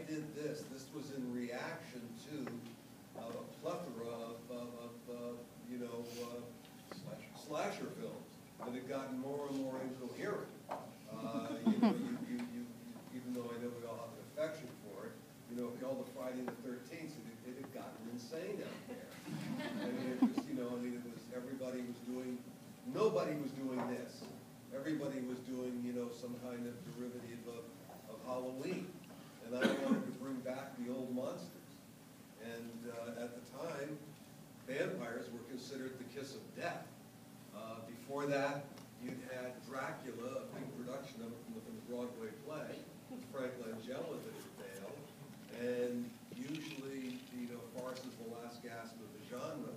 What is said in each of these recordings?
did this. This was in reaction to a plethora of slasher films that had gotten more and more incoherent. Even though I know we all have an affection for it, all the Friday the 13th, it had gotten insane out there. I mean, it was, everybody was doing, nobody was doing this. Everybody was doing, some kind of derivative of Halloween. And I wanted to bring back the old monsters. And at the time, vampires were considered the kiss of death. Before that, you'd had Dracula, a big production of it from the Broadway play. Frank Langella did it fail. And usually, farce is the last gasp of the genre.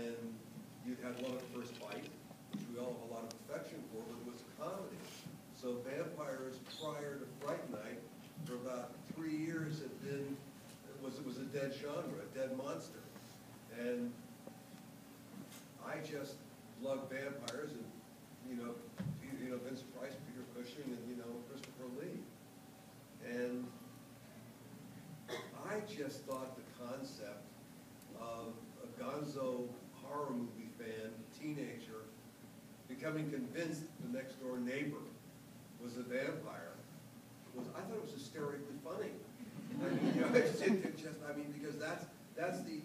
And you'd had Love at First Bite, which we all have a lot of affection for, but it was a comedy. So vampires prior to Fright Night, for about 3 years, it was a dead genre, a dead monster. And I just loved vampires, and Vincent Price, Peter Cushing, and Christopher Lee. And I just thought the concept of a gonzo horror movie fan, teenager, becoming convinced the next door neighbor was a vampire, I thought it was hysterically funny. I mean, because that's the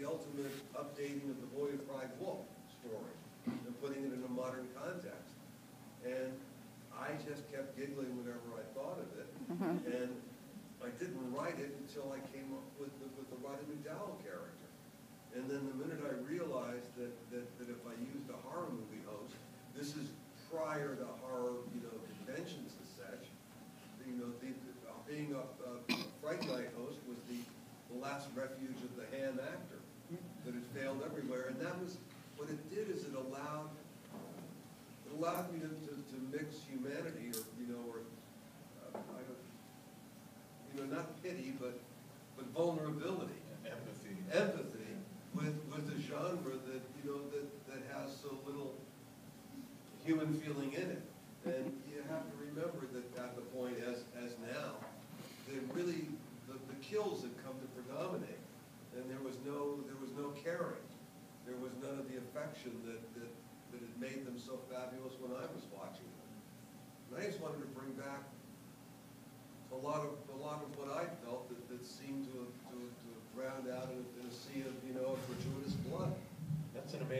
ultimate updating of the Boy Who Cried Wolf story and putting it in a modern context. And I just kept giggling whenever I thought of it. And I didn't write it until I came up with the Roddy McDowell character. And then the minute I realized that if I used a horror movie host, this is prior to horror, conventions and such. Being a Fright Night host was the last refuge of the ham actor that had failed everywhere. And that was what it did. Is it allowed me to mix humanity, or not pity, but vulnerability, empathy with a genre that has so little human feeling in it. And you have to remember that at the point as now, that really the kills had come to predominate, and there was no caring, there was none of the affection that had made them so fabulous when I was watching them. And I just wanted to bring back a lot of what I felt that seemed to have drowned out in a sea of gratuitous blood. That's an amazing.